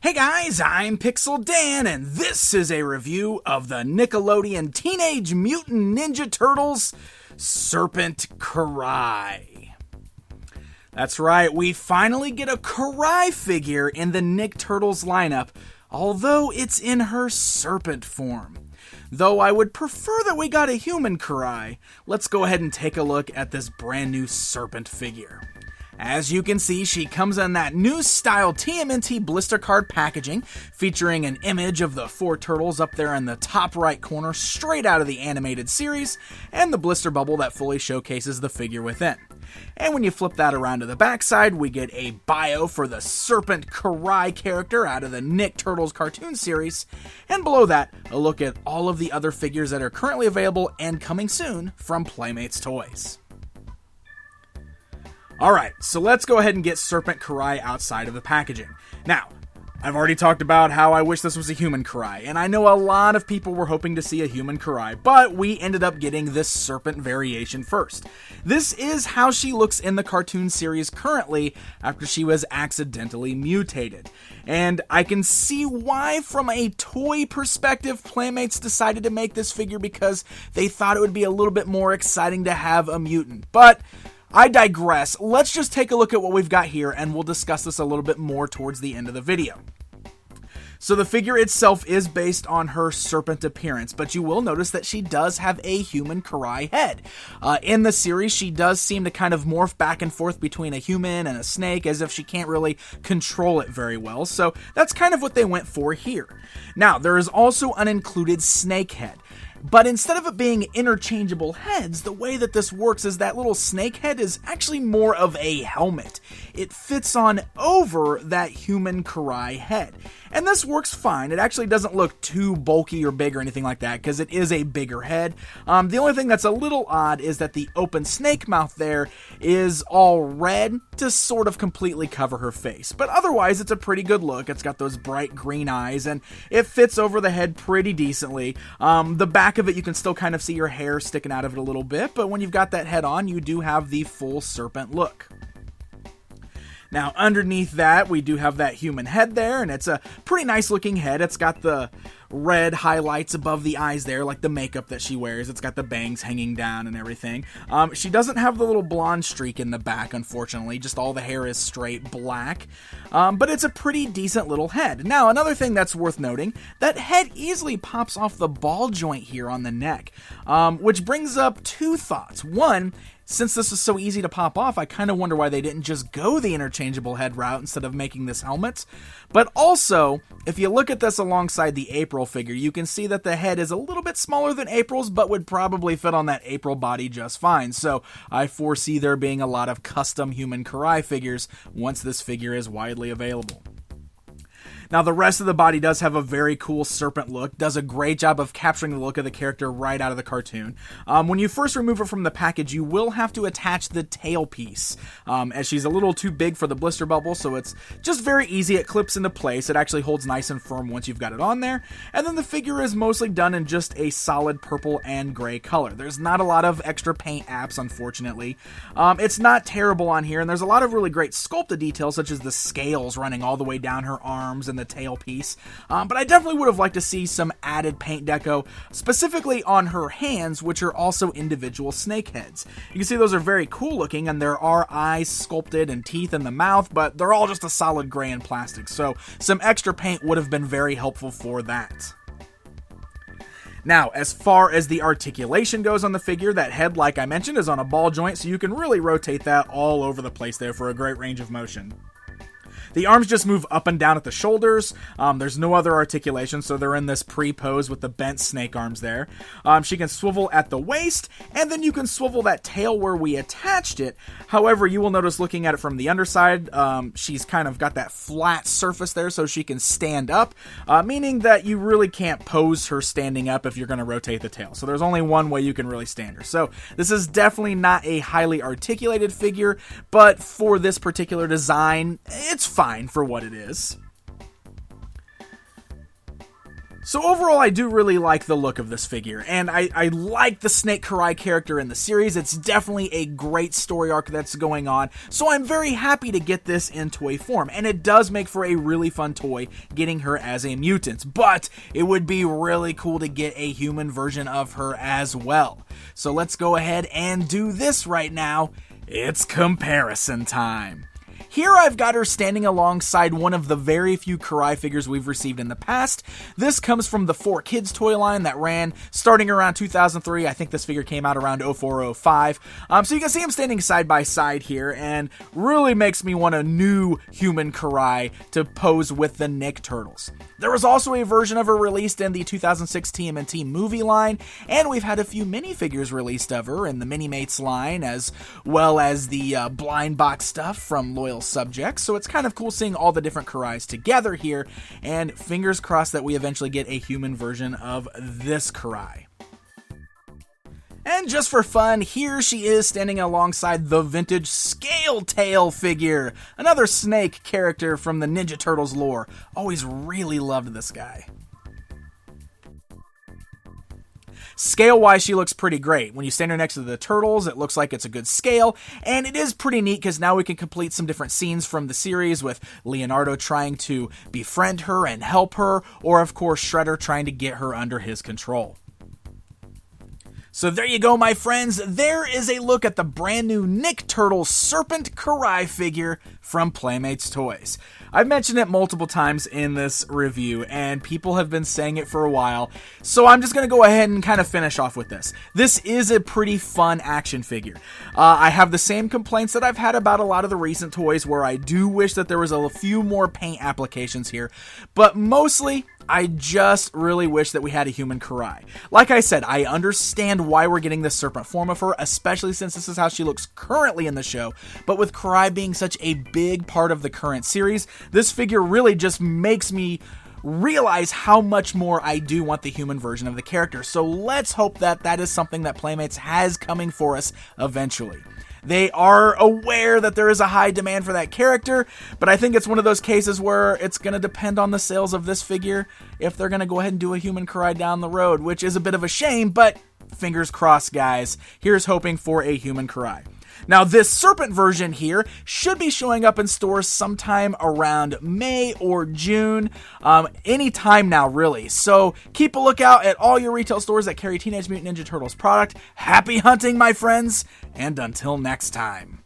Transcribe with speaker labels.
Speaker 1: Hey guys, I'm Pixel Dan, and this is a review of the Nickelodeon Teenage Mutant Ninja Turtles Serpent Karai. That's right, we finally get a Karai figure in the Nick Turtles lineup, although it's in her serpent form. Though I would prefer that we got a human Karai, let's go ahead and take a look at this brand new serpent figure. As you can see, she comes in that new style TMNT blister card packaging, featuring an image of the 4 turtles up there in the top right corner straight out of the animated series, and the blister bubble that fully showcases the figure within. And when you flip that around to the backside, we get a bio for the Serpent Karai character out of the Nick Turtles cartoon series, and below that, a look at all of the other figures that are currently available and coming soon from Playmates Toys. Alright, so let's go ahead and get Serpent Karai outside of the packaging. Now, I've already talked about how I wish this was a human Karai, and I know a lot of people were hoping to see a human Karai, but we ended up getting this serpent variation first. This is how she looks in the cartoon series currently after she was accidentally mutated. And I can see why, from a toy perspective, Playmates decided to make this figure because they thought it would be a little bit more exciting to have a mutant. But I digress. Let's just take a look at what we've got here, and we'll discuss this a little bit more towards the end of the video. So the figure itself is based on her serpent appearance, but you will notice that she does have a human Karai head. In the series, she does seem to kind of morph back and forth between a human and a snake, as if she can't really control it very well, so that's kind of what they went for here. Now, there is also an included snake head. But instead of it being interchangeable heads, the way that this works is that little snake head is actually more of a helmet. It fits on over that human Karai head. And this works fine. It actually doesn't look too bulky or big or anything like that, because it is a bigger head. The only thing that's a little odd is that the open snake mouth there is all red to sort of completely cover her face. But otherwise, it's a pretty good look. It's got those bright green eyes, and it fits over the head pretty decently. The back of it, you can still kind of see your hair sticking out of it a little bit, but when you've got that head on, you do have the full serpent look. Now, underneath that, we do have that human head there, and it's a pretty nice looking head. It's got the red highlights above the eyes there, like the makeup that she wears. It's got the bangs hanging down and everything. She doesn't have the little blonde streak in the back, unfortunately. Just all the hair is straight black. But it's a pretty decent little head. Now, another thing that's worth noting, that head easily pops off the ball joint here on the neck, which brings up 2 thoughts. One, since this is so easy to pop off, I kind of wonder why they didn't just go the interchangeable head route instead of making this helmet. But also, if you look at this alongside the April figure, you can see that the head is a little bit smaller than April's, but would probably fit on that April body just fine. So I foresee there being a lot of custom human Karai figures once this figure is widely available. Now, the rest of the body does have a very cool serpent look, does a great job of capturing the look of the character right out of the cartoon. When you first remove her from the package, you will have to attach the tail piece, as she's a little too big for the blister bubble, so it's just very easy. It clips into place. It actually holds nice and firm once you've got it on there, and then the figure is mostly done in just a solid purple and gray color. There's not a lot of extra paint apps, unfortunately. It's not terrible on here, and there's a lot of really great sculpted details, such as the scales running all the way down her arms and the tail piece, but I definitely would have liked to see some added paint deco, specifically on her hands, which are also individual snake heads. You can see those are very cool looking, and there are eyes sculpted and teeth in the mouth, but they're all just a solid gray and plastic, so some extra paint would have been very helpful for that. Now, as far as the articulation goes on the figure, that head, like I mentioned, is on a ball joint, so you can really rotate that all over the place there for a great range of motion. The arms just move up and down at the shoulders. There's no other articulation, so they're in this pre-pose with the bent snake arms there. She can swivel at the waist, and then you can swivel that tail where we attached it. However, you will notice looking at it from the underside, she's kind of got that flat surface there so she can stand up, meaning that you really can't pose her standing up if you're going to rotate the tail. So there's only one way you can really stand her. So this is definitely not a highly articulated figure, but for this particular design, it's fine for what it is. So overall, I do really like the look of this figure, and I like the Snake Karai character in the series. It's definitely a great story arc that's going on, so I'm very happy to get this in toy form, and it does make for a really fun toy getting her as a mutant, but it would be really cool to get a human version of her as well. So let's go ahead and do this right now. It's comparison time. Here I've got her standing alongside one of the very few Karai figures we've received in the past. This comes from the 4Kids toy line that ran starting around 2003. I think this figure came out around 0405. So you can see them standing side by side here, and really makes me want a new human Karai to pose with the Nick Turtles. There was also a version of her released in the 2006 TMNT movie line, and we've had a few minifigures released of her in the Minimates line, as well as the blind box stuff from Loyal Subjects. So it's kind of cool seeing all the different Karais together here, and fingers crossed that we eventually get a human version of this Karai. And just for fun, here she is standing alongside the vintage Scale Tail figure, another snake character from the Ninja Turtles lore. Always really loved this guy. Scale-wise, she looks pretty great. When you stand her next to the turtles, it looks like it's a good scale, and it is pretty neat because now we can complete some different scenes from the series with Leonardo trying to befriend her and help her, or of course Shredder trying to get her under his control. So there you go, my friends. There is a look at the brand new Nick Turtles Serpent Karai figure from Playmates Toys. I've mentioned it multiple times in this review, and people have been saying it for a while, so I'm just going to go ahead and kind of finish off with this. This is a pretty fun action figure. I have the same complaints that I've had about a lot of the recent toys, where I do wish that there was a few more paint applications here, but mostly I just really wish that we had a human Karai. Like I said, I understand why we're getting this serpent form of her, especially since this is how she looks currently in the show, but with Karai being such a big part of the current series, this figure really just makes me realize how much more I do want the human version of the character. So let's hope that that is something that Playmates has coming for us eventually. They are aware that there is a high demand for that character, but I think it's one of those cases where it's going to depend on the sales of this figure if they're going to go ahead and do a human Karai down the road, which is a bit of a shame, but fingers crossed, guys. Here's hoping for a human Karai. Now, this Serpent version here should be showing up in stores sometime around May or June, any time now, really. So keep a lookout at all your retail stores that carry Teenage Mutant Ninja Turtles product. Happy hunting, my friends, and until next time.